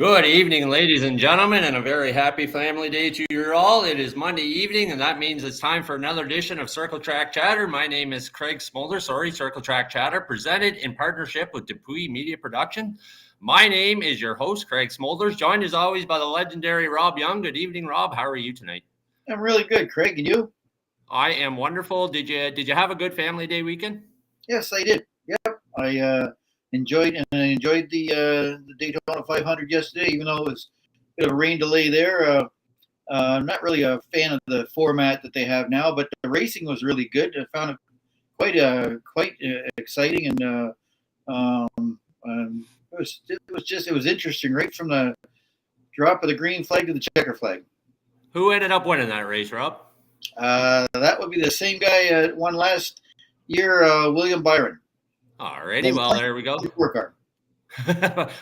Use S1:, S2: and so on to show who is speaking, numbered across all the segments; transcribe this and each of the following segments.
S1: Good evening, ladies and gentlemen, and a very happy family day to you all. It is Monday evening, and that means it's time for another edition of Circle Track Chatter. My name is Craig Smolder, Circle Track Chatter, presented in partnership with Dupuis Media Production. My name is your host, Craig Smolders, joined as always by the legendary Rob Young. Good evening, Rob. How are you tonight?
S2: I'm really good, Craig. And you?
S1: I am wonderful. Did you have a good family day weekend?
S2: Yes, I did. Yep, I enjoyed the Daytona 500 yesterday, even though it was a bit of a rain delay there. I'm not really a fan of the format that they have now, but the racing was really good. I found it quite exciting, and it was interesting right from the drop of the green flag to the checker flag.
S1: Who ended up winning that race, Rob?
S2: That would be the same guy won last year, William Byron.
S1: Alrighty, well, there we go.
S2: Work hard.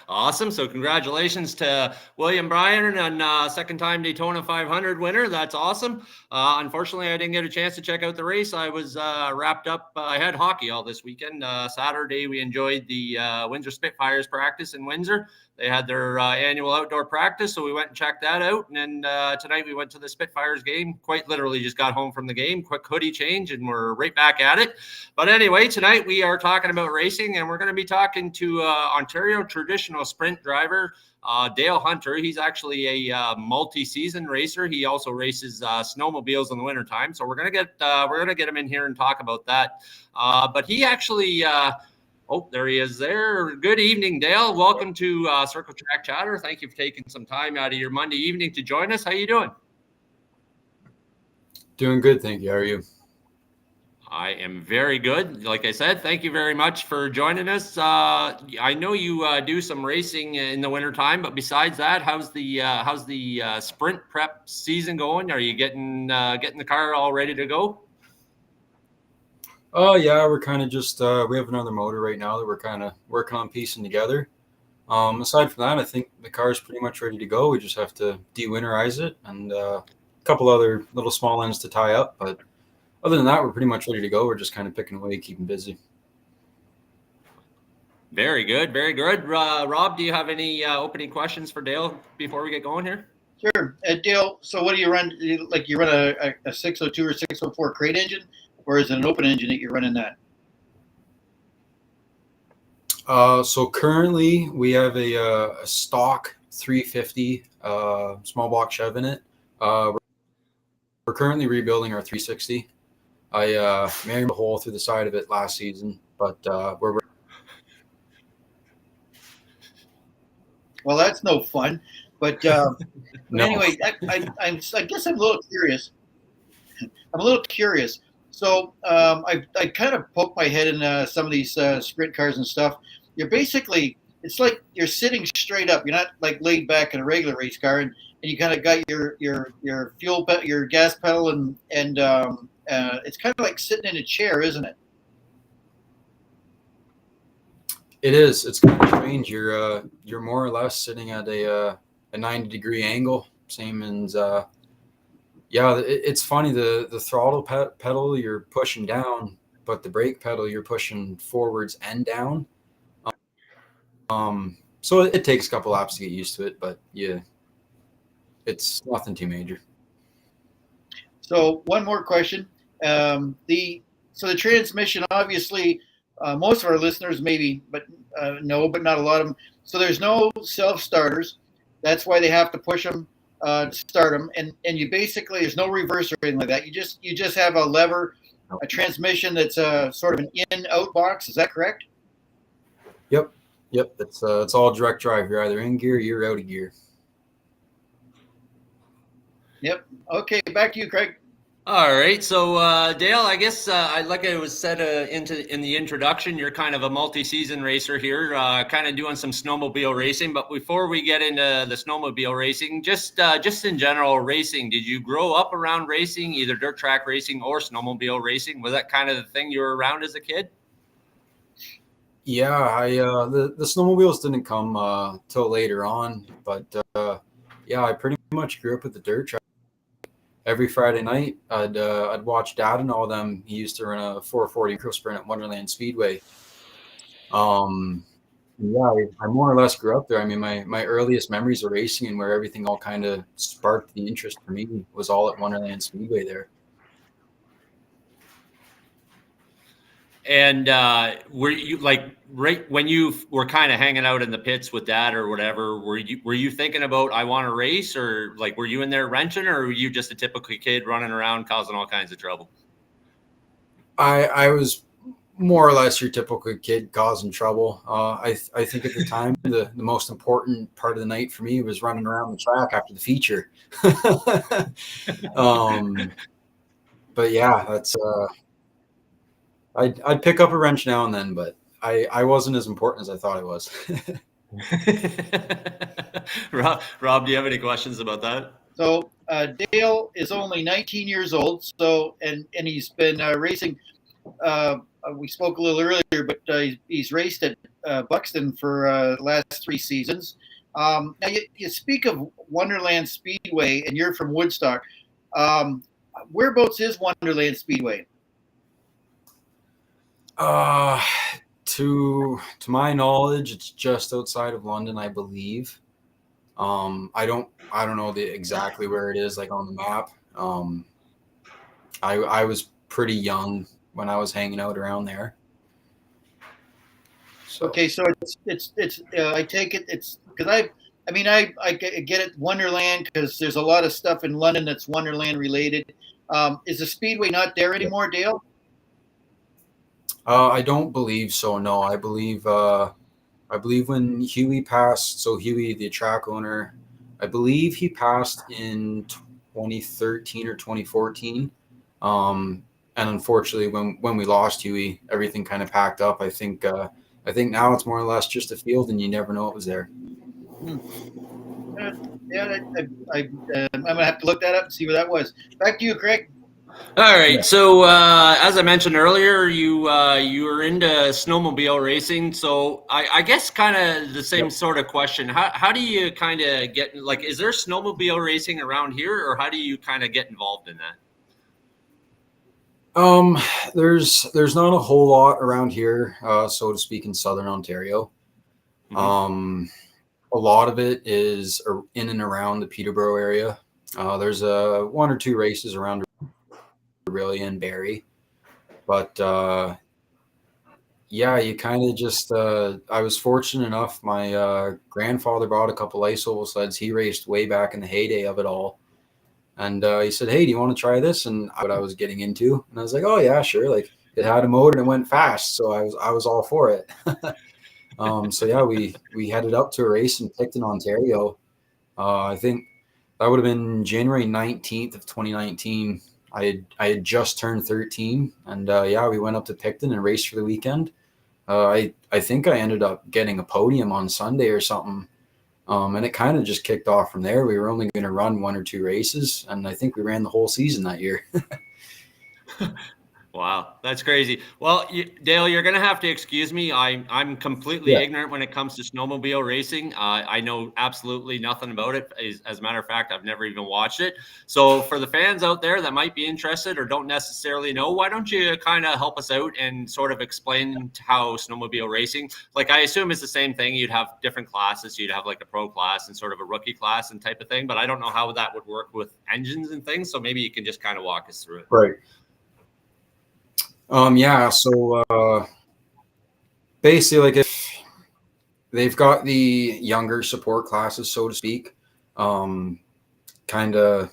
S1: Awesome. So congratulations to William Bryan and second-time Daytona 500 winner. That's awesome. Unfortunately, I didn't get a chance to check out the race. I was wrapped up. I had hockey all this weekend. Saturday, we enjoyed the Windsor Spitfires practice in Windsor. They had their annual outdoor practice, so we went and checked that out. And then tonight we went to the Spitfires game. Quite literally just got home from the game, quick hoodie change, and we're right back at it. But anyway, tonight we are talking about racing, and we're going to be talking to Ontario traditional sprint driver Dale Hunter. He's actually a multi-season racer. He also races snowmobiles in the wintertime. So we're gonna get him in here and talk about that. But he actually. Oh, there he is there. Good evening, Dale. Welcome to Circle Track Chatter. Thank you for taking some time out of your Monday evening to join us. How you doing?
S3: Doing good, thank you. How are you?
S1: I am very good. Like I said, thank you very much for joining us. I know you do some racing in the wintertime, but besides that, how's the sprint prep season going? Are you getting the car all ready to go?
S3: Oh yeah, we're kind of just we have another motor right now that we're kind of working on piecing together. Aside from that, I think the car's pretty much ready to go. We just have to de-winterize it and a couple other little small ends to tie up. But other than that, we're pretty much ready to go. We're just kind of picking away, keeping busy.
S1: Very good, very good. Rob, do you have any opening questions for Dale before we get going here?
S2: Sure, Dale. So, what do you run? You run a 602 or 604 crate engine, or is it an open engine that you're running that?
S3: So currently we have a stock 350 small block Chev in it. We're currently rebuilding our 360. I married a hole through the side of it last season, but we're
S2: well, that's no fun. But
S3: no.
S2: Anyway, I guess I'm a little curious. So I kind of poked my head in some of these sprint cars and stuff. You're basically, it's like you're sitting straight up. You're not like laid back in a regular race car, and you kind of got your fuel, your gas pedal, and it's kind of like sitting in a chair, isn't it?
S3: It is. It's kind of strange. You're more or less sitting at a 90-degree angle, same as it's funny. The throttle pedal you're pushing down, but the brake pedal you're pushing forwards and down. So it takes a couple laps to get used to it, but yeah, it's nothing too major.
S2: So one more question. The transmission, obviously, most of our listeners maybe, but but not a lot of them. So there's no self-starters. That's why they have to push them to start them. And you basically, there's no reverse or anything like that. You just have a lever, a transmission that's sort of an in-out box. Is that correct?
S3: Yep. It's all direct drive. You're either in gear, you're out of gear.
S2: Yep. Okay, back to you, Craig.
S1: All right, so Dale, I guess like it was said in the introduction, you're kind of a multi-season racer here, kind of doing some snowmobile racing. But before we get into the snowmobile racing, just in general racing, did you grow up around racing, either dirt track racing or snowmobile racing? Was that kind of the thing you were around as a kid?
S3: Yeah, the snowmobiles didn't come till later on, but I pretty much grew up with the dirt track. Every Friday night, I'd watch Dad and all of them. He used to run a 440 Crow Sprint at Wonderland Speedway. Yeah, I more or less grew up there. I mean, my earliest memories of racing and where everything all kind of sparked the interest for me was all at Wonderland Speedway there.
S1: And were you like right when you were kind of hanging out in the pits with dad or whatever? Were you thinking about I want to race, or like were you in there wrenching, or were you just a typical kid running around causing all kinds of trouble?
S3: I was more or less your typical kid causing trouble. I think at the time the most important part of the night for me was running around the track after the feature. But yeah, that's I'd pick up a wrench now and then, but I wasn't as important as I thought I was.
S1: Rob, do you have any questions about that?
S2: So Dale is only 19 years old. So and he's been racing. We spoke a little earlier, but he's raced at Buxton for the last 3 seasons. Now you speak of Wonderland Speedway, and you're from Woodstock. Whereabouts is Wonderland Speedway?
S3: To my knowledge, it's just outside of London, I believe. I don't know exactly where it is, like on the map. I was pretty young when I was hanging out around there.
S2: So. Okay, so it's I take it it's because I get it Wonderland because there's a lot of stuff in London that's Wonderland related. Is the Speedway not there anymore, Dale?
S3: I don't believe so. No, I believe when Huey passed. So Huey, the track owner, I believe he passed in 2013 or 2014. And unfortunately, when we lost Huey, everything kind of packed up. I think now it's more or less just a field, and you never know it was there.
S2: Yeah, I'm gonna have to look that up and see where that was. Back to you, Craig.
S1: All right. Yeah. So as I mentioned earlier, you were into snowmobile racing. So I guess kind of the same sort of question. How do you kind of get, like, is there snowmobile racing around here, or how do you kind of get involved in that?
S3: There's not a whole lot around here, so to speak, in Southern Ontario. Mm-hmm. A lot of it is in and around the Peterborough area. There's 1 or 2 races around Aurelia and Barrie, but yeah, you kind of just I was fortunate enough. My grandfather bought a couple ice oval sleds. He raced way back in the heyday of it all. And he said, "Hey, do you want to try this?" And what I was getting into, and I was like, "Oh yeah, sure." Like, it had a motor and it went fast, so I was all for it. So yeah, we headed up to a race in Picton, Ontario. I think that would have been January 19th of 2019. I had just turned 13, and yeah, we went up to Picton and raced for the weekend. I think I ended up getting a podium on Sunday or something. And it kind of just kicked off from there. We were only going to run 1 or 2 races, and I think we ran the whole season that year.
S1: Wow, that's crazy. Well, Dale, you're going to have to excuse me. I'm completely ignorant when it comes to snowmobile racing. I know absolutely nothing about it. As a matter of fact, I've never even watched it. So for the fans out there that might be interested or don't necessarily know, why don't you kind of help us out and sort of explain how snowmobile racing, like, I assume it's the same thing. You'd have different classes. You'd have like a pro class and sort of a rookie class and type of thing. But I don't know how that would work with engines and things. So maybe you can just kind of walk us through it.
S3: Right. Yeah, so basically, like, if they've got the younger support classes, so to speak, kind of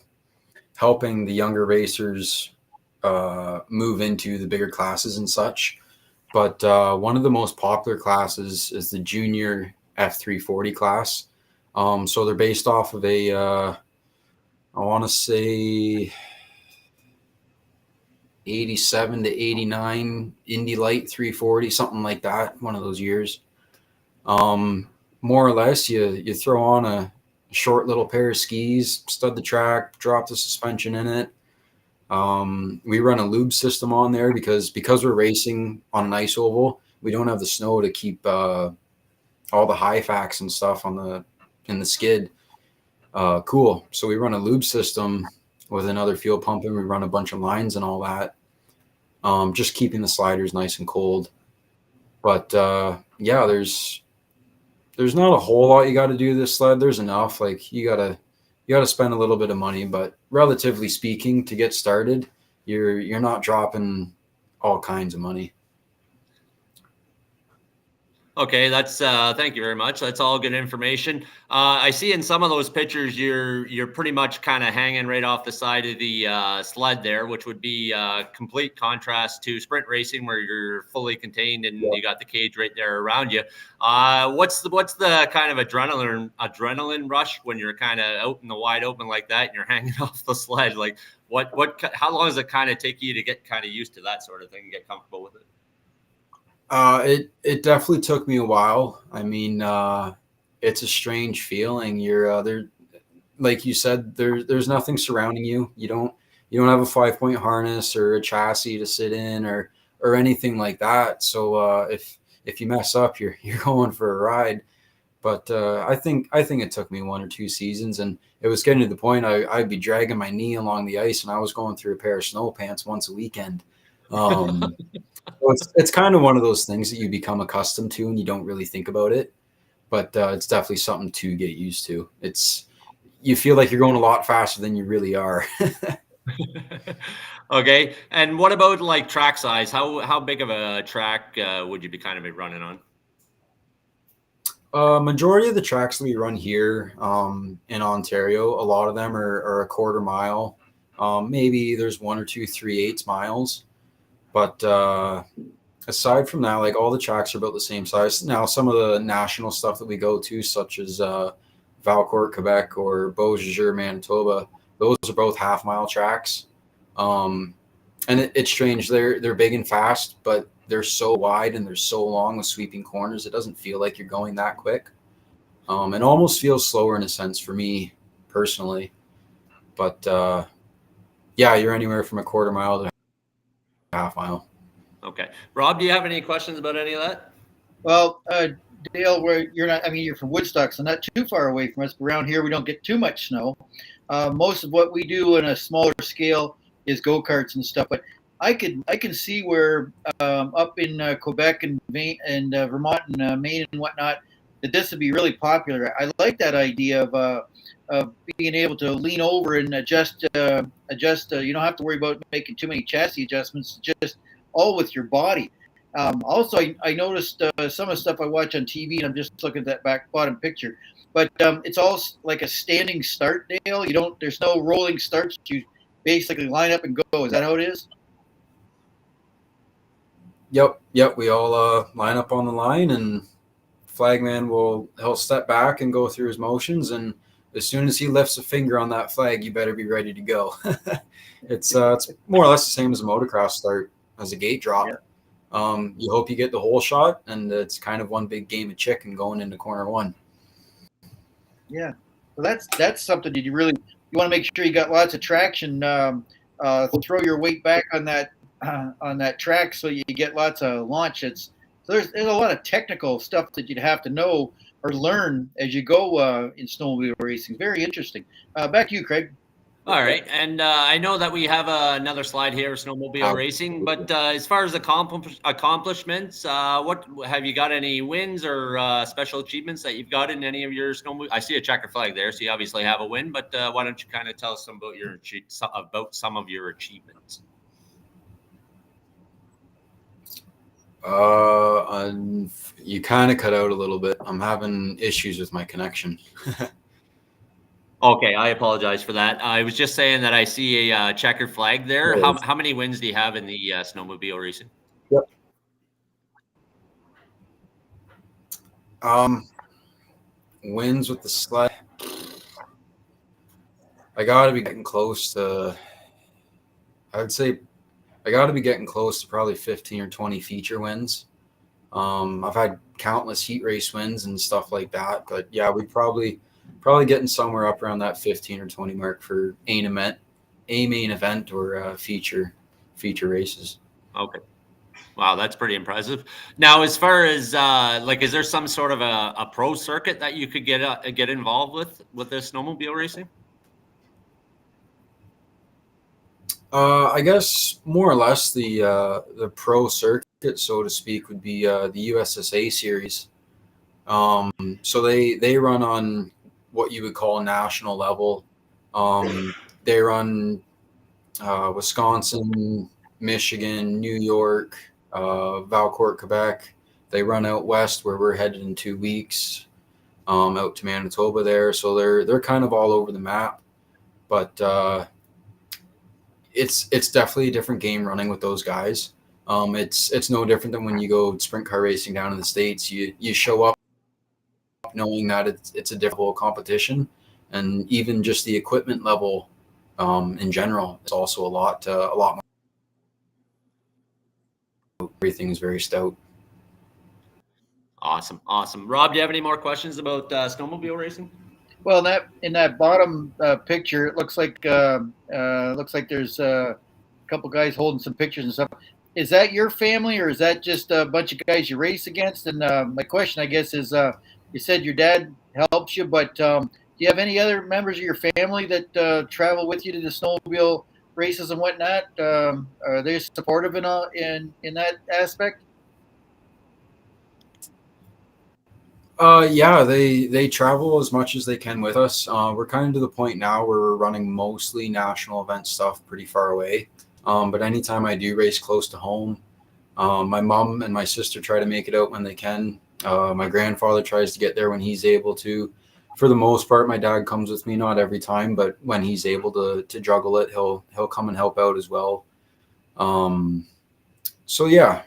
S3: helping the younger racers move into the bigger classes and such. But one of the most popular classes is the junior F340 class. So they're based off of a, I want to say, 87 to 89 Indy Light 340, something like that, one of those years. More or less, you throw on a short little pair of skis, stud the track, drop the suspension in it. We run a lube system on there because we're racing on an ice oval. We don't have the snow to keep all the high facts and stuff in the skid cool. So we run a lube system with another fuel pump, and we run a bunch of lines and all that, just keeping the sliders nice and cold. But yeah, there's there's not a whole lot you got to do to this sled. There's enough. Like you gotta spend a little bit of money, but relatively speaking, to get started, you're not dropping all kinds of money.
S1: Okay, that's thank you very much. That's all good information. I see in some of those pictures you're pretty much kind of hanging right off the side of the sled there, which would be complete contrast to sprint racing where you're fully contained and you got the cage right there around you. What's the kind of adrenaline rush when you're kind of out in the wide open like that and you're hanging off the sled? Like how long does it kind of take you to get kind of used to that sort of thing and get comfortable with it?
S3: It definitely took me a while. I mean, it's a strange feeling. You're there, like you said. There's nothing surrounding you. You don't have a 5-point harness or a chassis to sit in or anything like that. So if you mess up, you're going for a ride. But I think it took me 1 or 2 seasons, and it was getting to the point I'd be dragging my knee along the ice, and I was going through a pair of snow pants once a weekend. Um, so it's kind of one of those things that you become accustomed to, and you don't really think about it. But it's definitely something to get used to. You feel like you're going a lot faster than you really are.
S1: Okay. And what about like track size? How big of a track would you be kind of be running on?
S3: Majority of the tracks that we run here in Ontario, a lot of them are a quarter mile. Maybe there's 1 or 2 3/8 miles. But aside from that, like all the tracks are about the same size. Now, some of the national stuff that we go to, such as Valcourt, Quebec, or Beausejour, Manitoba, those are both half-mile tracks. And it's strange. They're big and fast, but they're so wide and they're so long with sweeping corners. It doesn't feel like you're going that quick. It almost feels slower in a sense for me personally. But yeah, you're anywhere from a quarter mile to half mile.
S1: Okay. Rob, do you have any questions about any of that?
S2: Well, Dale, where you're not, I mean, you're from Woodstock, so not too far away from us. But around here, we don't get too much snow. Most of what we do on a smaller scale is go karts and stuff. But I can see where up in Quebec and Vermont and Maine and whatnot that this would be really popular. I like that idea of being able to lean over and adjust. You don't have to worry about making too many chassis adjustments. Just all with your body. Also, I noticed some of the stuff I watch on TV, and I'm just looking at that back bottom picture. But it's all like a standing start, Dale. There's no rolling starts. You basically line up and go. Is that how it is?
S3: Yep. We all line up on the line, and flagman he'll step back and go through his motions, and as soon as he lifts a finger on that flag, you better be ready to go. It's more or less the same as a motocross start, as a gate drop. Yeah. You hope you get the whole shot, and it's kind of one big game of chicken going into corner one.
S2: Yeah, well, that's something that you want to make sure you got lots of traction. Throw your weight back on that track so you get lots of launch. So there's a lot of technical stuff that you'd have to know or learn as you go in snowmobile racing. Very interesting. Back to you, Craig.
S1: All right. And I know that we have another slide here, snowmobile racing, but as far as accomplishments, what have you got any wins or special achievements that you've got in any of your snowmobile? I see a checker flag there, so you obviously have a win, but why don't you kind of tell us about some of your achievements?
S3: You kind of cut out a little bit. I'm having issues with my connection.
S1: Okay, I apologize for that. I was just saying that I see a checkered flag there. How many wins do you have in the snowmobile racing?
S3: Yep. Wins with the sled. I got to be getting close to. I would say I got to be getting close to probably 15 or 20 feature wins. I've had countless heat race wins and stuff like that, but yeah, we probably getting somewhere up around that 15 or 20 mark for a main event or feature races.
S1: Okay. Wow, that's pretty impressive. Now, as far as is there some sort of a pro circuit that you could get involved with this snowmobile racing?
S3: I guess more or less the pro circuit, so to speak, would be the USSA series. So they run on what you would call a national level. They run Wisconsin, Michigan, New York, Valcourt, Quebec. They run out west where we're headed in 2 weeks, out to Manitoba there. So they're kind of all over the map, but it's definitely a different game running with those guys. It's no different than when you go sprint car racing down in the States. You show up knowing that it's a difficult competition, and even just the equipment level in general is also a lot more. Everything's very stout.
S1: Awesome. Rob, do you have any more questions about snowmobile racing?
S2: Well, in that bottom picture, it looks like there's a couple guys holding some pictures and stuff. Is that your family, or is that just a bunch of guys you race against? And my question, I guess, is you said your dad helps you, but do you have any other members of your family that travel with you to the snowmobile races and whatnot? Are they supportive in that aspect?
S3: Yeah, they travel as much as they can with us. We're kind of to the point now where we're running mostly national event stuff pretty far away. But anytime I do race close to home, my mom and my sister try to make it out when they can. My grandfather tries to get there when he's able to. For the most part, my dad comes with me, not every time, but when he's able to juggle it, he'll come and help out as well. So yeah,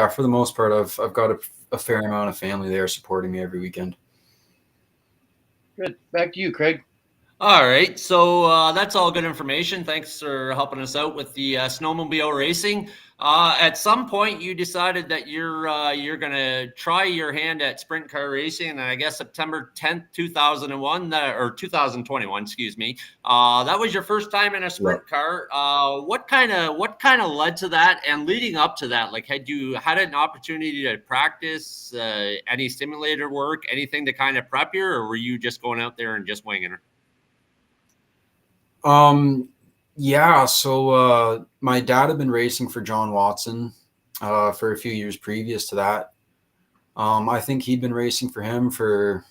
S3: for the most part, I've got a fair amount of family there supporting me every weekend.
S2: Good. Back to you, Craig.
S1: All right, so that's all good information. Thanks for helping us out with the snowmobile racing. At some point, you decided that you're gonna try your hand at sprint car racing, and I guess September 10th, 2001, or 2021, excuse me. That was your first time in a sprint car. What kind of led to that? And leading up to that, like, had you had an opportunity to practice any simulator work, anything to kind of prep you, or were you just going out there and just winging it?
S3: Yeah, so my dad had been racing for John Watson for a few years previous to that. I think he'd been racing for him for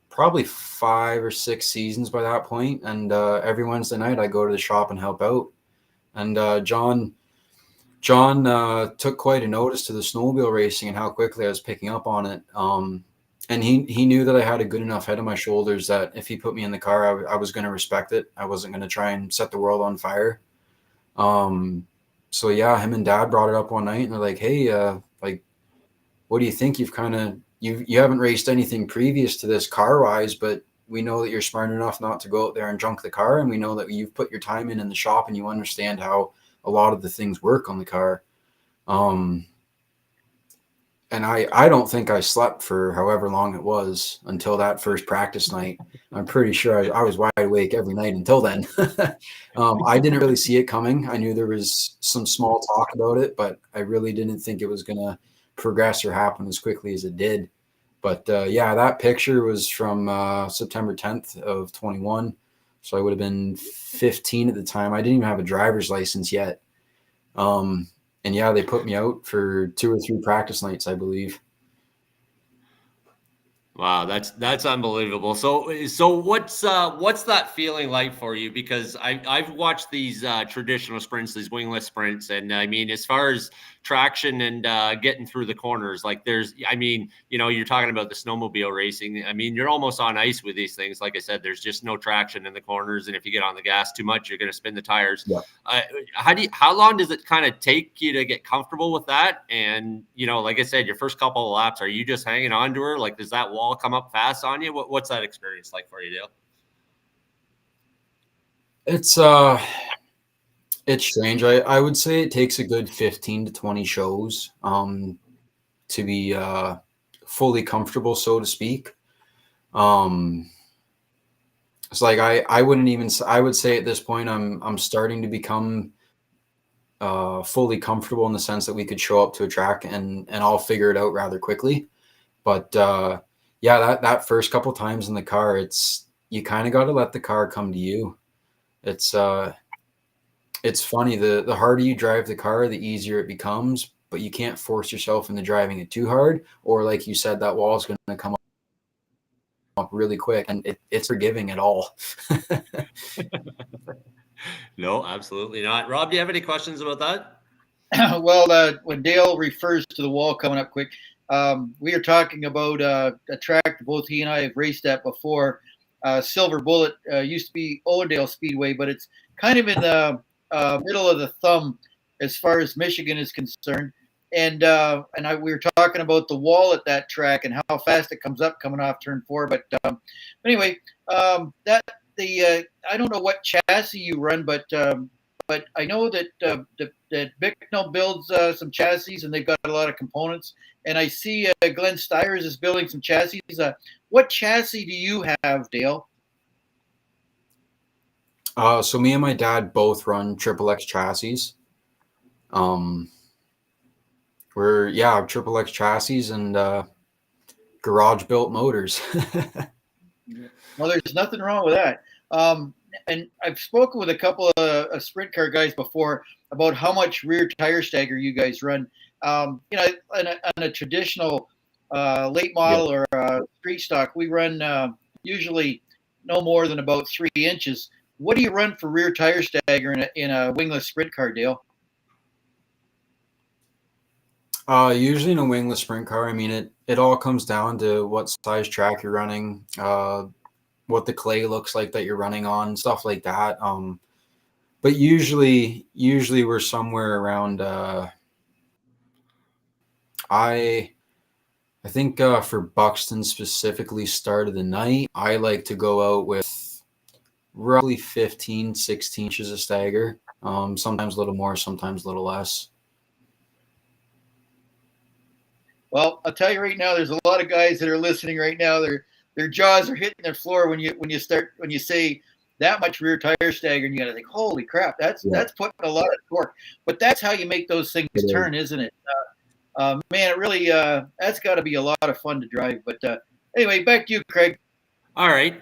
S3: probably 5 or 6 seasons by that point. And every Wednesday night I go to the shop and help out. And John took quite a notice to the snowmobile racing and how quickly I was picking up on it. And he knew that I had a good enough head on my shoulders that if he put me in the car, I was going to respect it. I wasn't going to try and set the world on fire. So yeah, him and dad brought it up one night and they're like, hey, like, what do you think? You haven't raced anything previous to this car wise, but we know that you're smart enough not to go out there and junk the car. And we know that you've put your time in the shop and you understand how a lot of the things work on the car. And I don't think I slept for however long it was until that first practice night. I'm pretty sure I was wide awake every night until then. I didn't really see it coming. I knew there was some small talk about it, but I really didn't think it was going to progress or happen as quickly as it did. But yeah, that picture was from September 10th of 21. So I would have been 15 at the time. I didn't even have a driver's license yet. And yeah, they put me out for 2 or 3 practice nights, I believe.
S1: Wow, that's unbelievable. So what's that feeling like for you? Because I've watched these traditional sprints, these wingless sprints, and I mean, as far as traction and getting through the corners, like I mean, you're talking about the snowmobile racing. I mean, you're almost on ice with these things. Like I said, there's just no traction in the corners, and if you get on the gas too much, you're going to spin the tires.
S3: Yeah.
S1: How long does it kind of take you to get comfortable with that? And like I said, your first couple of laps, are you just hanging on to her? Like, does that wall come up fast on you? What's that experience like for you, Dale?
S3: It's strange. I would say it takes a good 15 to 20 shows to be fully comfortable, so to speak. It's like I would say at this point I'm starting to become fully comfortable in the sense that we could show up to a track and I'll figure it out rather quickly. But yeah, that first couple times in the car, you kind of got to let the car come to you. It's funny. The harder you drive the car, the easier it becomes. but you can't force yourself into driving it too hard, or like you said, that wall is going to come up really quick, and it's forgiving at all.
S1: No, absolutely not. Rob, do you have any questions about that?
S2: Well, when Dale refers to the wall coming up quick, we are talking about a track that both he and I have raced at before. Silver Bullet used to be Owendale Speedway, but it's kind of in the middle of the thumb as far as Michigan is concerned. And we were talking about the wall at that track and how fast it comes up coming off turn 4. But anyway, I don't know what chassis you run, but I know that that Bicknell builds some chassis, and they've got a lot of components. And I see Glenn Stires is building some chassis. What chassis do you have, Dale?
S3: So me and my dad both run XXX chassis. We're XXX chassis and garage built motors.
S2: Well, there's nothing wrong with that. And I've spoken with a couple of sprint car guys before about how much rear tire stagger you guys run. On a traditional late model or street stock, we run usually no more than about 3 inches. What do you run for rear tire stagger in a wingless sprint car, Dale?
S3: Usually in a wingless sprint car, I mean, it all comes down to what size track you're running, what the clay looks like that you're running on, stuff like that. But usually we're somewhere around. I think for Buxton specifically, start of the night, I like to go out with roughly 15, 16 inches of stagger. Sometimes a little more, sometimes a little less.
S2: Well, I'll tell you right now, there's a lot of guys that are listening right now. Their jaws are hitting their floor when you say that much rear tire stagger, and you got to think, holy crap, that's putting a lot of torque. But that's how you make those things turn, isn't it? Man, it really that's got to be a lot of fun to drive. But anyway, back to you, Craig.
S1: All right,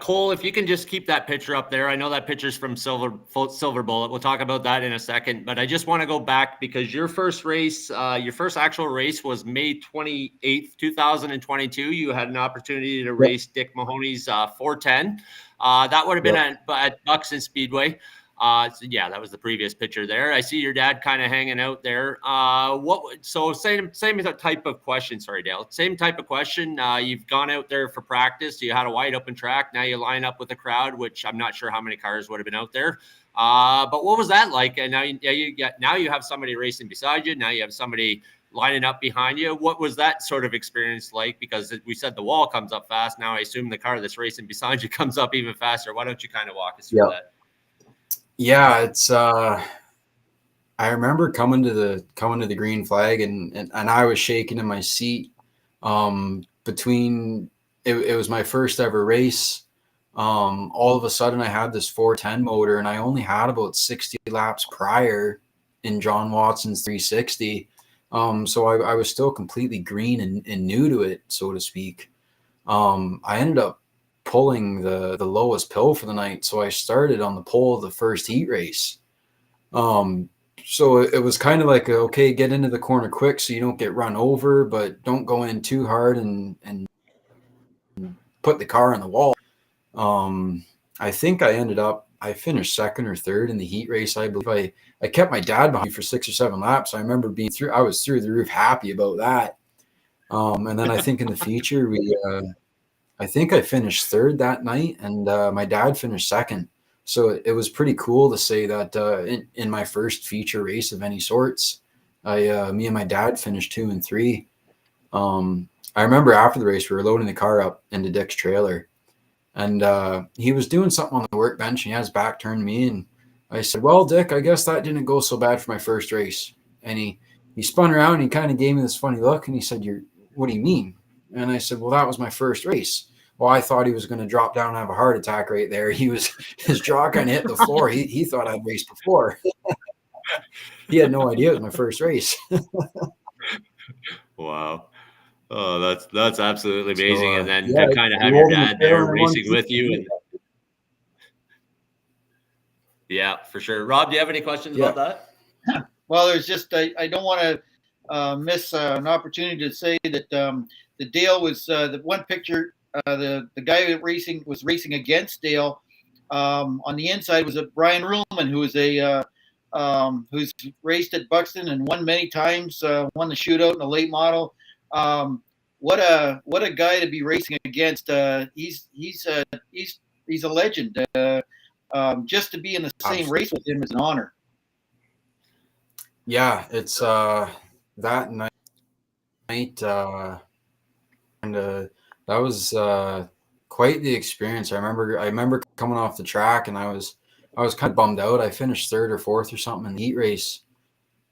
S1: Cole, if you can just keep that picture up there. I know that picture's from Silver Bullet. We'll talk about that in a second, but I just want to go back because your first race, your first actual race was May 28th, 2022. You had an opportunity to race Dick Mahoney's 410. That would have been at Buxton Speedway. So that was the previous picture there. I see your dad kind of hanging out there. Same type of question. Sorry, Dale. Same type of question. You've gone out there for practice. You had a wide open track. Now you line up with a crowd, which I'm not sure how many cars would have been out there. But what was that like? And now you have somebody racing beside you. Now you have somebody lining up behind you. What was that sort of experience like? Because we said the wall comes up fast. Now I assume the car that's racing beside you comes up even faster. Why don't you kind of walk us through that?
S3: Yeah, it's I remember coming to the green flag and I was shaking in my seat. It was my first ever race. All of a sudden I had this 410 motor and I only had about 60 laps prior in John Watson's 360. So I was still completely green and new to it, so to speak. I ended up pulling the lowest pill for the night, so I started on the pole of the first heat race. So it was kind of like, okay, get into the corner quick so you don't get run over, but don't go in too hard and put the car on the wall. I think I finished second or third in the heat race. I believe I kept my dad behind me for 6 or 7 laps. I remember I was through the roof happy about that. And then I think in the feature I think I finished third that night, and my dad finished second. So it was pretty cool to say that in my first feature race of any sorts, me and my dad finished 2 and 3. I remember after the race, we were loading the car up into Dick's trailer, and he was doing something on the workbench, and he had his back turned to me, and I said, "Well, Dick, I guess that didn't go so bad for my first race." And he spun around, and he kind of gave me this funny look, and he said, "What do you mean?" And I said, "Well, that was my first race." Well, I thought he was going to drop down and have a heart attack right there. His jaw kind of hit the floor. He thought I'd raced before. He had no idea it was my first race.
S1: Wow. Oh, that's absolutely amazing.
S3: So,
S1: and then to kind of have your dad there racing with you. And yeah, for sure. Rob, do you have any questions about that?
S2: Well, there's just I don't want to miss an opportunity to say that the Dale was the one picture. The guy that was racing against Dale. On the inside was a Brian Ruhlman, who is who's raced at Buxton and won many times. Won the shootout in the late model. What a guy to be racing against. He's a legend. Just to be in the same race with him is an honor.
S3: Yeah, it's that night, and that was quite the experience. I remember coming off the track, and I was kind of bummed out. I finished third or fourth or something in the heat race,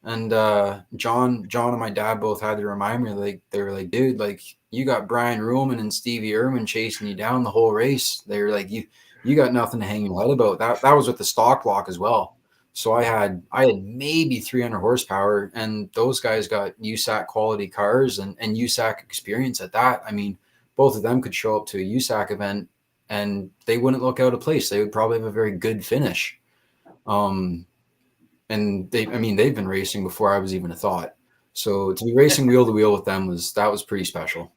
S3: and John and my dad both had to remind me, like, they were like, dude, like, you got Brian Ruhlman and Stevie Irwin chasing you down the whole race. They were like, you got nothing to hang your head about. That was with the stock block as well. So I had maybe 300 horsepower, and those guys got USAC quality cars and USAC experience at that. I mean, both of them could show up to a USAC event and they wouldn't look out of place. They would probably have a very good finish. And they've been racing before I was even a thought. So to be racing wheel to wheel with them was pretty special.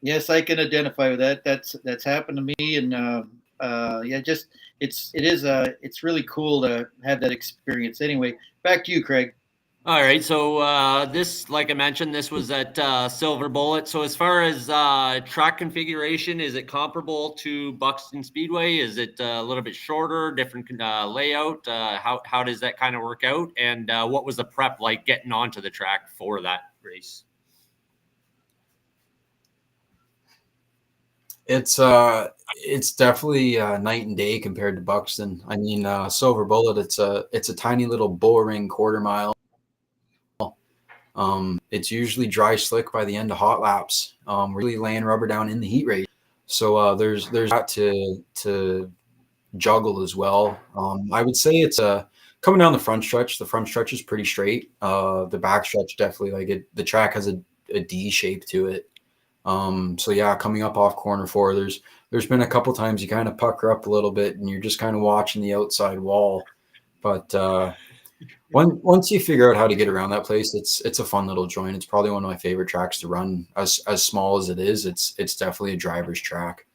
S2: Yes, I can identify with that. That's happened to me, and it's really cool to have that experience. Anyway, back to you, Craig.
S1: All right. So this, like I mentioned, this was at Silver Bullet. So as far as track configuration, is it comparable to Buxton Speedway? Is it a little bit shorter, different layout? How does that kind of work out? And what was the prep like getting onto the track for that race?
S3: It's definitely night and day compared to Buxton. I mean, Silver Bullet, it's a tiny little bull ring quarter mile. It's usually dry slick by the end of hot laps. We're really laying rubber down in the heat race. So there's that to juggle as well. I would say it's coming down the front stretch. The front stretch is pretty straight. The back stretch definitely, like, the track has a D shape to it. So yeah, coming up off corner 4, there's been a couple times you kind of pucker up a little bit and you're just kind of watching the outside wall. But once you figure out how to get around that place, it's a fun little joint. It's probably one of my favorite tracks to run. As small as it is, it's definitely a driver's track.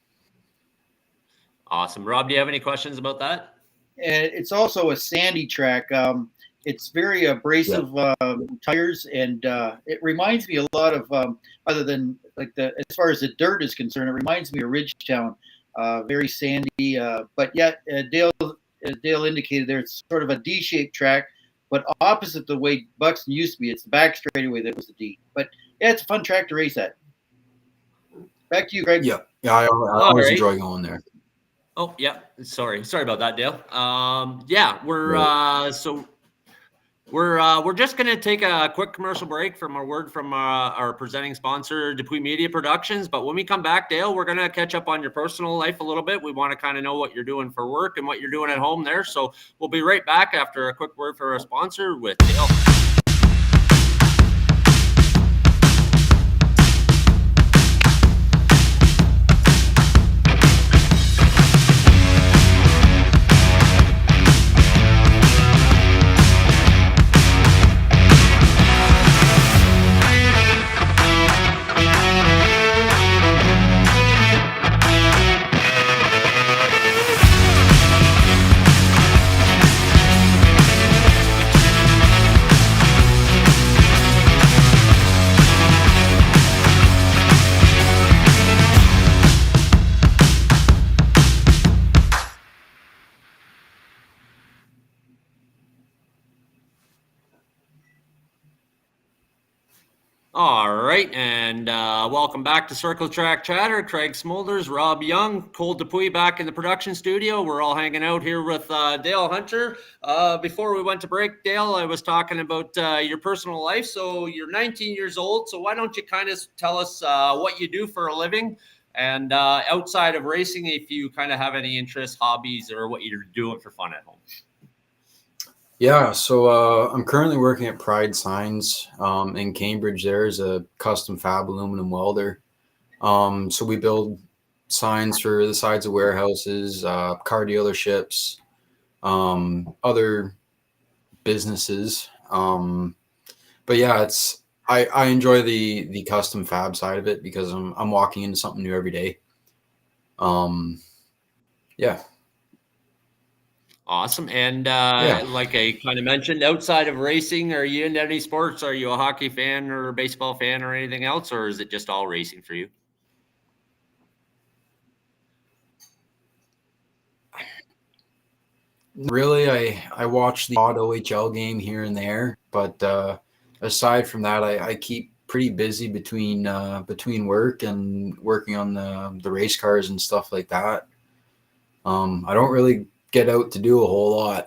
S1: Awesome. Rob, do you have any questions about that?
S2: It's also a sandy track. It's very abrasive tires, and it reminds me a lot of, other than like as far as the dirt is concerned, it reminds me of Ridgetown. Very sandy, but yet Dale indicated there, it's sort of a D-shaped track, but opposite the way Buxton used to be. It's the back straightaway that was the D. But yeah, it's a fun track to race at. Back to you, Greg.
S3: Yeah, I always enjoy going there.
S1: Oh yeah, sorry about that, Dale. We're just going to take a quick commercial break from a word from our presenting sponsor, Dupuis Media Productions. But when we come back, Dale, we're going to catch up on your personal life a little bit. We want to kind of know what you're doing for work and what you're doing at home there. So we'll be right back after a quick word for our sponsor with Dale. All right, and welcome back to Circle Track Chatter. Craig Smolders, Rob Young, Cole Dupuis back in the production studio. We're all hanging out here with Dale Hunter. Before we went to break, Dale, I was talking about your personal life. So you're 19 years old, so why don't you kind of tell us what you do for a living? And outside of racing, if you kind of have any interests, hobbies, or what you're doing for fun at home.
S3: Yeah, so I'm currently working at Pride Signs in Cambridge. There as a custom fab aluminum welder. So we build signs for the sides of warehouses, car dealerships, other businesses. But yeah, I enjoy the custom fab side of it because I'm walking into something new every day. Yeah.
S1: Awesome. And
S3: Yeah.
S1: like I kind of mentioned, outside of racing, are you into any sports? Are you a hockey fan or a baseball fan or anything else, or is it just all racing for you?
S3: Really, I watch the odd OHL game here and there, but aside from that, I keep pretty busy between work and working on the race cars and stuff like that. I don't really get out to do a whole lot.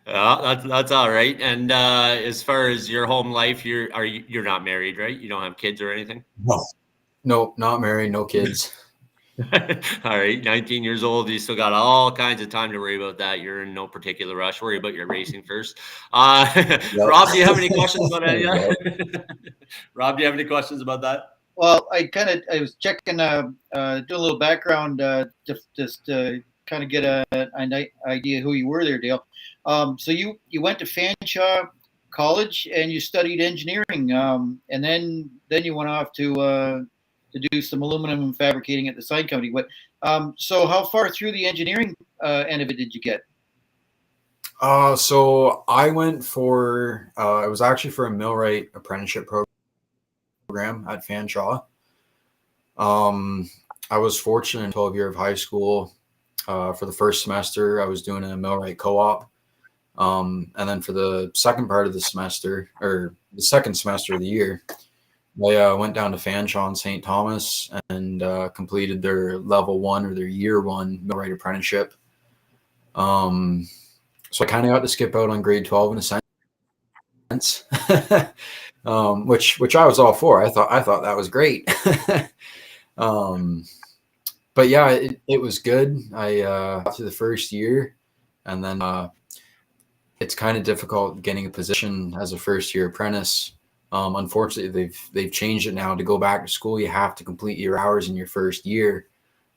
S1: That's all right. And as far as your home life, you're not married, right? You don't have kids or anything.
S3: No, no, not married, no kids.
S1: All right, 19 years old. You still got all kinds of time to worry about that. You're in no particular rush. Worry about your racing first.
S3: Yep.
S1: Rob, do you have any questions about any?
S3: Yep.
S1: Rob, do you have any questions about that?
S2: Well, I was checking, doing a little background, just to kind of get an idea who you were there, Dale. So you went to Fanshawe College and you studied engineering, and then you went off to do some aluminum fabricating at the sign company. But so how far through the engineering end of it did you get?
S3: So I went for it was actually for a millwright apprenticeship program at Fanshawe. I was fortunate in 12 year of high school. For the first semester, I was doing a millwright co-op. And then for the second part of the semester, or the second semester of the year, I went down to Fanshawe in St. Thomas and completed their level 1 or their year 1 millwright apprenticeship. So I kind of got to skip out on grade 12 in a sense, which I was all for. I thought that was great. But yeah, it was good. I got through the first year, and then it's kind of difficult getting a position as a first year apprentice. Unfortunately, they've changed it now. To go back to school, you have to complete your hours in your first year.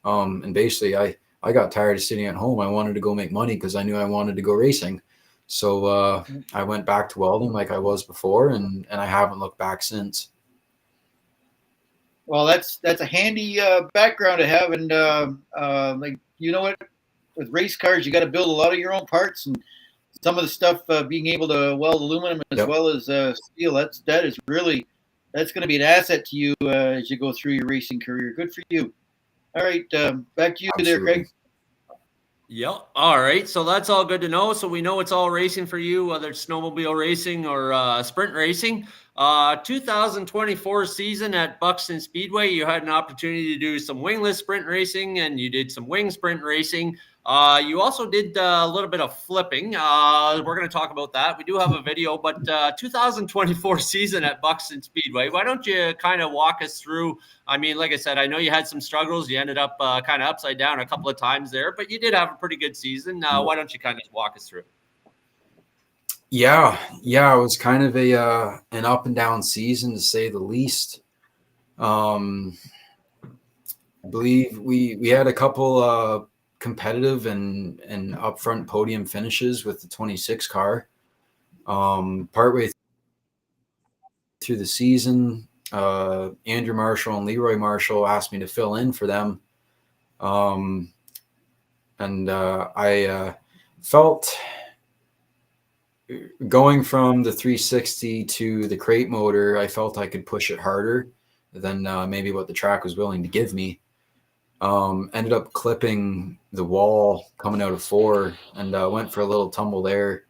S3: And basically, I got tired of sitting at home. I wanted to go make money because I knew I wanted to go racing. So I went back to welding like I was before, and I haven't looked back since.
S2: Well, that's a handy background to have, and like, you know what, with race cars, you got to build a lot of your own parts, and some of the stuff being able to weld aluminum as
S3: Yep.
S2: well as steel. That's going to be an asset to you as you go through your racing career. Good for you. All right, back to you there, Craig.
S1: Yep. All right. So that's all good to know. So we know it's all racing for you, whether it's snowmobile racing or sprint racing. 2024 season at Buxton Speedway, you had an opportunity to do some wingless sprint racing and you did some wing sprint racing. You also did a little bit of flipping. We're going to talk about that. We do have a video, but 2024 season at Buxton Speedway, why don't you kind of walk us through? I mean, like I said, I know you had some struggles. You ended up kind of upside down a couple of times there, but you did have a pretty good season. Why don't you kind of walk us through?
S3: Yeah, it was kind of an up and down season to say the least. I believe we had a couple competitive and upfront podium finishes with the 26 car. Partway through the season, Andrew Marshall and Leroy Marshall asked me to fill in for them. And I felt going from the 360 to the crate motor, I felt I could push it harder than maybe what the track was willing to give me. Ended up clipping the wall coming out of 4 and went for a little tumble there.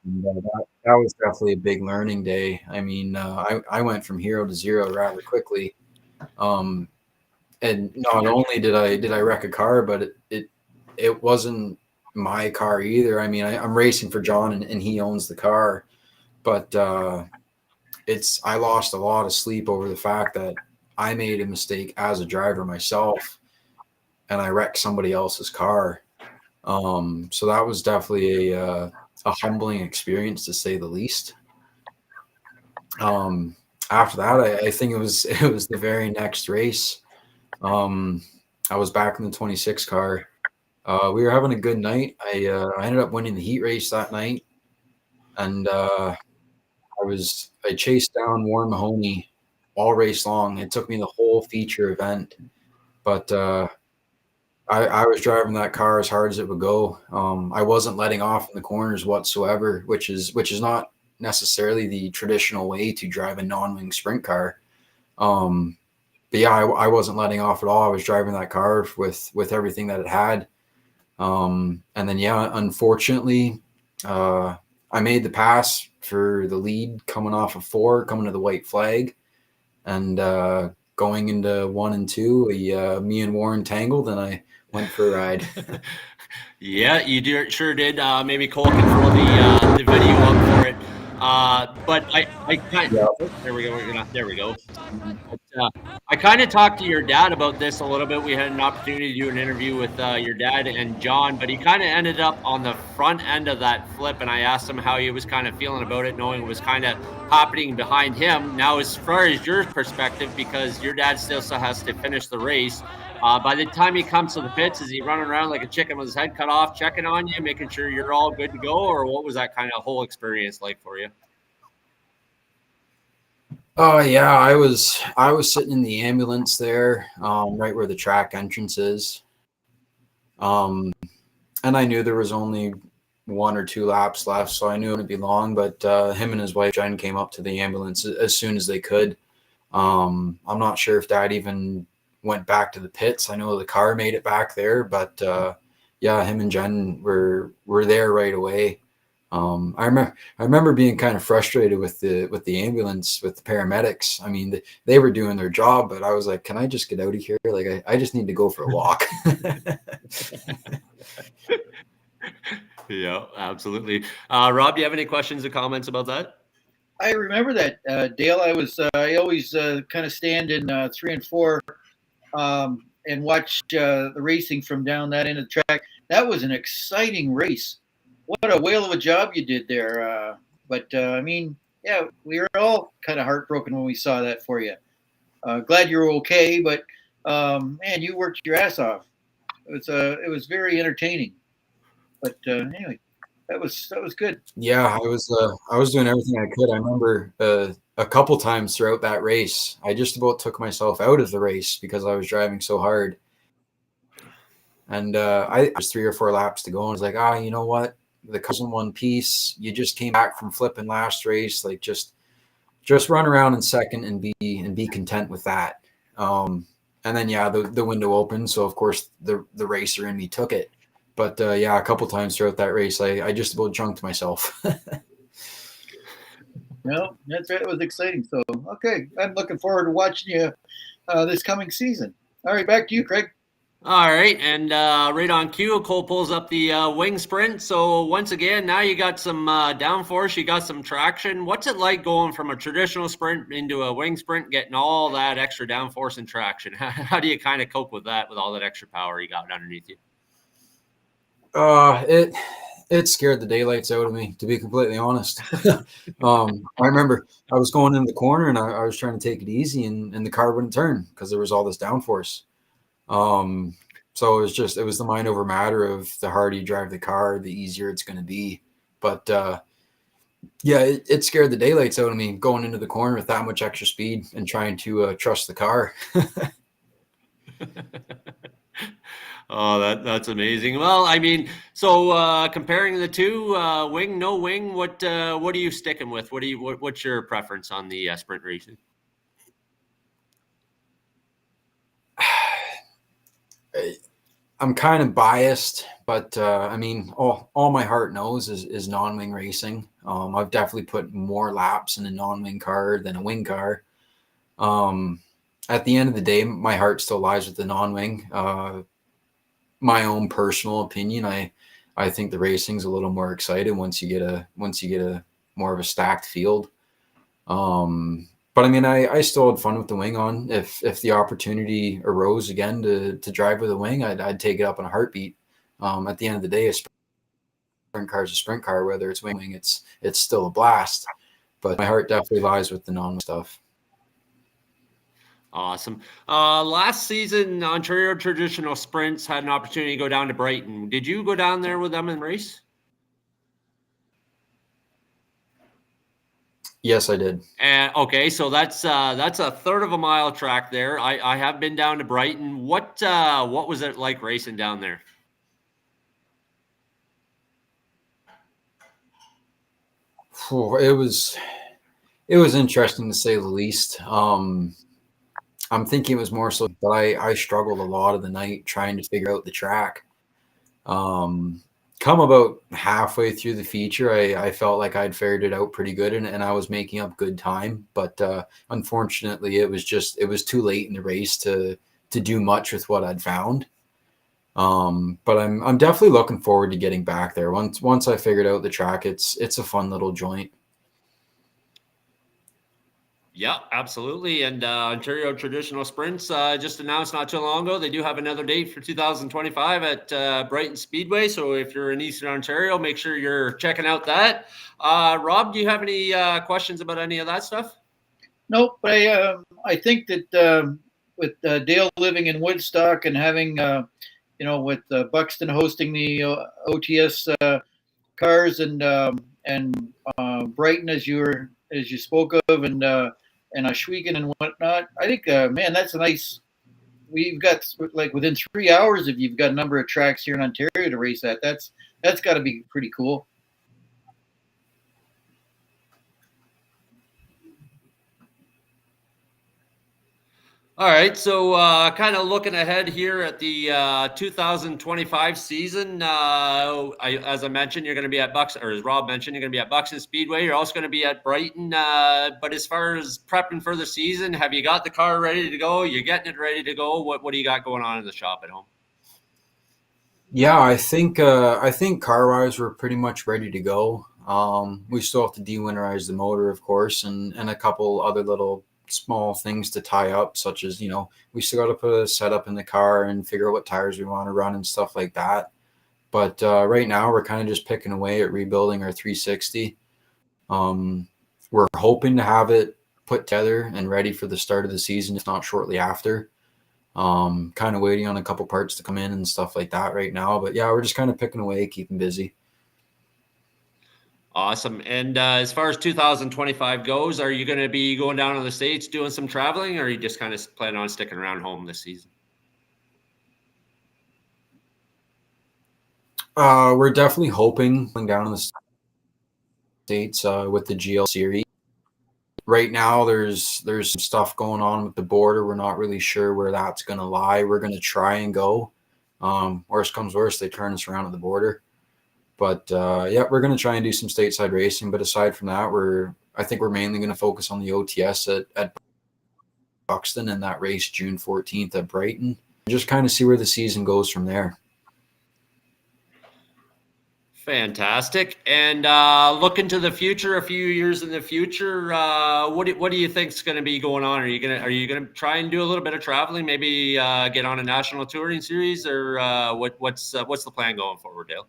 S3: And, that was definitely a big learning day. I mean, I went from hero to zero rather quickly. And not only did I wreck a car, but it wasn't my car either. I mean, I'm racing for John and he owns the car, but I lost a lot of sleep over the fact that I made a mistake as a driver myself and I wrecked somebody else's car. So that was definitely a humbling experience to say the least. After that, I think it was the very next race. I was back in the 26 car We were having a good night. I ended up winning the heat race that night, and I chased down Warren Mahoney all race long. It took me the whole feature event, but I was driving that car as hard as it would go. I wasn't letting off in the corners whatsoever, which is not necessarily the traditional way to drive a non-wing sprint car. But yeah, I wasn't letting off at all. I was driving that car with everything that it had. And then yeah, unfortunately, I made the pass for the lead coming off of 4, coming to the white flag, and going into 1 and 2, me and Warren tangled, and I went for a ride.
S1: Yeah, sure did. Maybe Cole can throw the video up for it. But I kind
S3: Yeah.
S1: there we go. There we go. But, I kind of talked to your dad about this a little bit. We had an opportunity to do an interview with your dad and John, but he kind of ended up on the front end of that flip, and I asked him how he was kind of feeling about it, knowing it was kind of happening behind him. Now, as far as your perspective, because your dad still has to finish the race, by the time he comes to the pits, is he running around like a chicken with his head cut off, checking on you, making sure you're all good to go, or what was that kind of whole experience like for you?
S3: Oh yeah, I was sitting in the ambulance there, right where the track entrance is. Um, and I knew there was only 1 or 2 laps left, so I knew it wouldn't be long. But him and his wife Jen came up to the ambulance as soon as they could. I'm not sure if Dad even went back to the pits. I know the car made it back there, but yeah, him and Jen were there right away. I remember being kind of frustrated with the ambulance, with the paramedics. I mean, they were doing their job, but I was like, can I just get out of here? Like, I just need to go for a walk.
S1: Yeah, absolutely. Rob, do you have any questions or comments about that?
S2: I remember that, Dale. I always kind of stand in 3 and 4 and watch the racing from down that end of the track. That was an exciting race. What a whale of a job you did there. But I mean, yeah, we were all kind of heartbroken when we saw that for you. Glad you were okay, but man, you worked your ass off. It was very entertaining. But anyway, that was good.
S3: Yeah, I was doing everything I could. I remember a couple times throughout that race, I just about took myself out of the race because I was driving so hard. And I was 3 or 4 laps to go, and I was like, you know what? The car's in one piece. You just came back from flipping last race. Like, just run around in second and be content with that. And then yeah, the window opened, so of course the racer in me took it. But yeah, a couple times throughout that race, I just about chunked myself.
S2: No, that's right. It was exciting. So okay, I'm looking forward to watching you this coming season. All right, back to you, Craig.
S1: All right, and right on cue, Cole pulls up the wing sprint. So once again, now you got some downforce, you got some traction. What's it like going from a traditional sprint into a wing sprint, getting all that extra downforce and traction? How do you kind of cope with that, with all that extra power you got underneath you?
S3: It scared the daylights out of me, to be completely honest. I remember I was going in the corner, and I was trying to take it easy, and the car wouldn't turn because there was all this downforce. So it was the mind over matter of the harder you drive the car, the easier it's going to be. But yeah, it scared the daylights out of me going into the corner with that much extra speed and trying to trust the car.
S1: Oh, that's amazing. Well, I mean, so comparing the two, wing, no wing, what are you sticking with? What's your preference on the sprint racing?
S3: I'm kind of biased, but I mean, all my heart knows is non-wing racing. I've definitely put more laps in a non-wing car than a wing car. At the end of the day, my heart still lies with the non-wing. My own personal opinion, I think the racing's a little more exciting once you get a more of a stacked field. But I mean, I still had fun with the wing on. If the opportunity arose again to drive with a wing, I'd take it up in a heartbeat. At the end of the day, a sprint car is a sprint car, whether it's wing, it's still a blast. But my heart definitely lies with the non stuff.
S1: Awesome. Last season, Ontario Traditional Sprints had an opportunity to go down to Brighton. Did you go down there with them and race?
S3: Yes, I did.
S1: And okay, so that's a third of a mile track there. I have been down to Brighton. What was it like racing down there?
S3: It was interesting to say the least. I'm thinking it was more so, but I struggled a lot of the night trying to figure out the track. Come about halfway through the feature, I felt like I'd figured it out pretty good, and I was making up good time. But unfortunately, it was too late in the race to do much with what I'd found. But I'm definitely looking forward to getting back there. Once I figured out the track, it's a fun little joint.
S1: Yeah, absolutely. And Ontario Traditional Sprints just announced not too long ago they do have another date for 2025 at Brighton Speedway. So if you're in Eastern Ontario, make sure you're checking out that. Rob, do you have any questions about any of that stuff?
S2: Nope, but I think that with Dale living in Woodstock and having with Buxton hosting the OTS cars and Brighton as you spoke of and Schwiegen and whatnot, I think man, that's a nice. We've got like within 3 hours if you've got a number of tracks here in Ontario to race at. That's got to be pretty cool.
S1: All right, so kind of looking ahead here at the 2025 season. As I mentioned, you're going to be at Buxton, or as Rob mentioned, you're going to be at Buxton Speedway. You're also going to be at Brighton. But as far as prepping for the season, have you got the car ready to go? You're getting it ready to go. What do you got going on in the shop at home?
S3: Yeah, I think car-wise we're pretty much ready to go. We still have to de-winterize the motor, of course, and a couple other little small things to tie up, such as, we still got to put a setup in the car and figure out what tires we want to run and stuff like that. But right now we're kind of just picking away at rebuilding our 360. We're hoping to have it put together and ready for the start of the season, if not shortly after. Kind of waiting on a couple parts to come in and stuff like that right now. But yeah, we're just kind of picking away, keeping busy.
S1: Awesome. And as far as 2025 goes, are you going to be going down to the States doing some traveling, or are you just kind of planning on sticking around home this season?
S3: We're definitely hoping down in the States with the GL series. Right now, there's some stuff going on with the border. We're not really sure where that's going to lie. We're going to try and go. Worst comes worst, they turn us around at the border. But yeah, we're going to try and do some stateside racing. But aside from that, I think we're mainly going to focus on the OTS at Buxton and that race June 14th at Brighton. Just kind of see where the season goes from there.
S1: Fantastic. And looking to the future, a few years in the future, what do you think is going to be going on? Are you gonna try and do a little bit of traveling? Maybe get on a national touring series, or what's the plan going forward, Dale?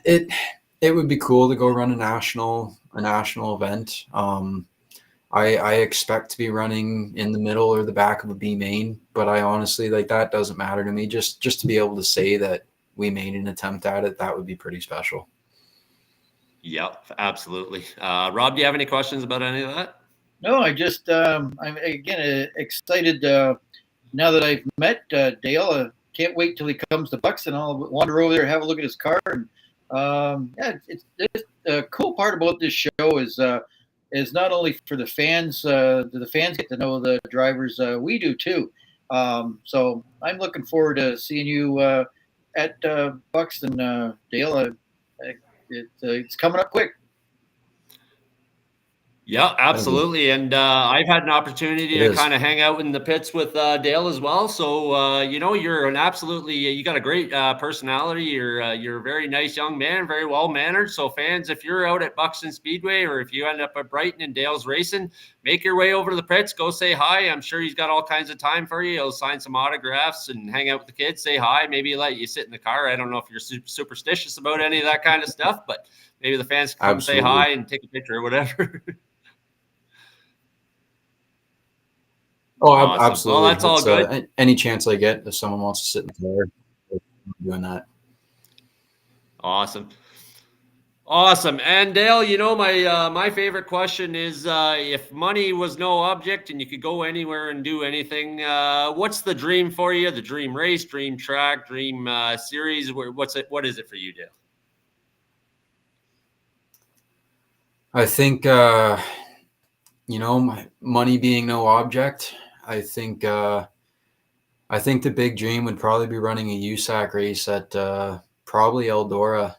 S3: It would be cool to go run a national event. I expect to be running in the middle or the back of a B main, but I honestly, like, that doesn't matter to me. Just to be able to say that we made an attempt at it, that would be pretty special.
S1: Yep, absolutely. Rob, do you have any questions about any of that?
S2: No, I'm again excited now that I've met Dale. Can't wait till he comes to Buxton. I'll wander over there, have a look at his car, and yeah, it's the cool part about this show is not only for the fans. The fans get to know the drivers. We do too. So I'm looking forward to seeing you at Buxton, Dale. It's coming up quick.
S1: Yeah, absolutely. And I've had an opportunity to kind of hang out in the pits with Dale as well. So, you're you got a great personality. You're a very nice young man, very well mannered. So fans, if you're out at Buxton Speedway, or if you end up at Brighton and Dale's racing, make your way over to the pits, go say hi. I'm sure he's got all kinds of time for you. He'll sign some autographs and hang out with the kids, say hi, maybe let you sit in the car. I don't know if you're superstitious about any of that kind of stuff, but maybe the fans can come say hi and take a picture or whatever.
S3: Oh,
S1: Awesome. Well,
S3: absolutely.
S1: that's all
S3: It's
S1: good.
S3: any chance I get if someone wants to sit in the car, I'm doing that.
S1: Awesome. Awesome. And Dale, my favorite question is if money was no object and you could go anywhere and do anything, what's the dream for you? The dream race, dream track, dream series? What is it for you, Dale?
S3: I think my money being no object. I think the big dream would probably be running a USAC race at probably Eldora.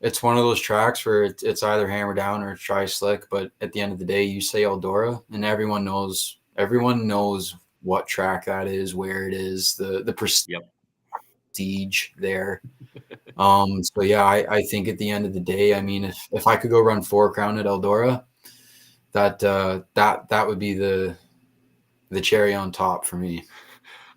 S3: It's one of those tracks where it's either hammer down or try slick. But at the end of the day, you say Eldora, and everyone knows what track that is, where it is, the prestige there. So yeah, I think at the end of the day, I mean, if I could go run 4 Crown at Eldora, that would be the cherry on top for me.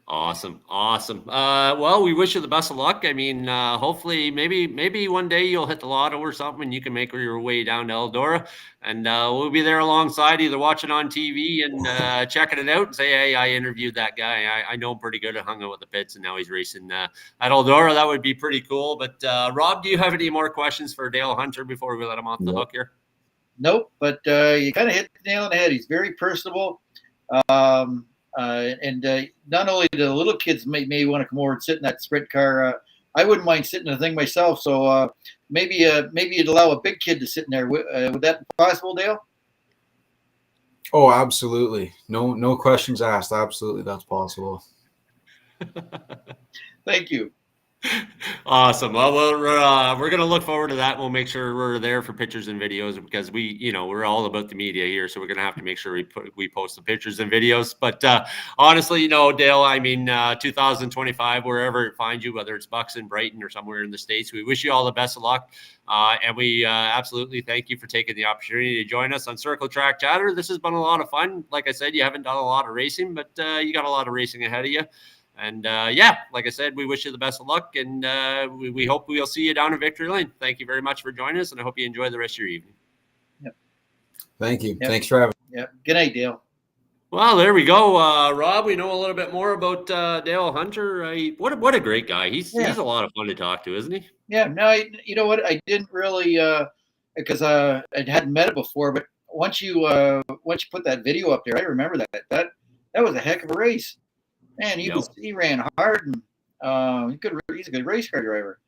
S1: Awesome. Well, we wish you the best of luck. I mean, hopefully maybe one day you'll hit the lotto or something and you can make your way down to Eldora, and we'll be there alongside, either watching on TV and checking it out and say, hey, I interviewed that guy. I know him pretty good. I hung out with the pits and now he's racing at Eldora. That would be pretty cool. But Rob, do you have any more questions for Dale Hunter before we let him off the hook here?
S2: Nope, but you kind of hit the nail on the head. He's very personable. And not only do the little kids may want to come over and sit in that sprint car, I wouldn't mind sitting in the thing myself. So maybe you'd allow a big kid to sit in there. Would that be possible, Dale?
S3: Oh, absolutely. No questions asked. Absolutely, that's possible.
S2: Thank you.
S1: Awesome. Well, we're going to look forward to that. We'll make sure we're there for pictures and videos because we're all about the media here. So we're going to have to make sure we post the pictures and videos. But honestly, Dale, I mean, 2025, wherever it finds you, whether it's Buxton, Brighton, or somewhere in the States, we wish you all the best of luck. And we absolutely thank you for taking the opportunity to join us on Circle Track Chatter. This has been a lot of fun. Like I said, you haven't done a lot of racing, but you got a lot of racing ahead of you. And like I said, we wish you the best of luck, and we hope we'll see you down in Victory Lane. Thank you very much for joining us, and I hope you enjoy the rest of your evening.
S2: Yep.
S3: Thank you.
S2: Yep.
S3: Thanks for having
S2: me. Yep. Good night, Dale.
S1: Well, there we go. Rob, we know a little bit more about Dale Hunter. What a great guy. He's a lot of fun to talk to, isn't he?
S2: Yeah. No, you know what? I didn't really because I hadn't met him before, but once you put that video up there, I remember that was a heck of a race. Man, he ran hard, and he's a good race car driver.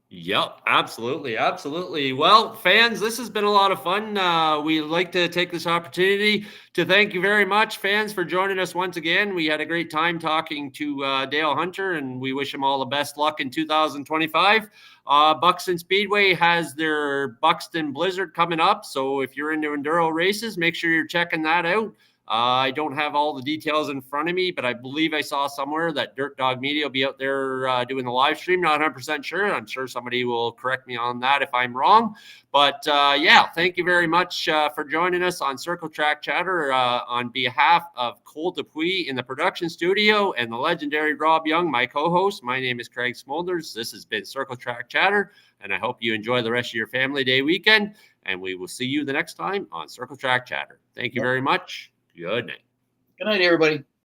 S1: Yep, absolutely. Well, fans, this has been a lot of fun. We'd like to take this opportunity to thank you very much, fans, for joining us once again. We had a great time talking to Dale Hunter, and we wish him all the best luck in 2025. Buxton Speedway has their Buxton Blizzard coming up, so if you're into enduro races, make sure you're checking that out. I don't have all the details in front of me, but I believe I saw somewhere that Dirt Dog Media will be out there doing the live stream. Not 100% sure. I'm sure somebody will correct me on that if I'm wrong. But thank you very much for joining us on Circle Track Chatter on behalf of Cole Dupuis in the production studio and the legendary Rob Young, my co-host. My name is Craig Smolders. This has been Circle Track Chatter, and I hope you enjoy the rest of your Family Day weekend. And we will see you the next time on Circle Track Chatter. Thank you very much. Good night.
S2: Good night, everybody.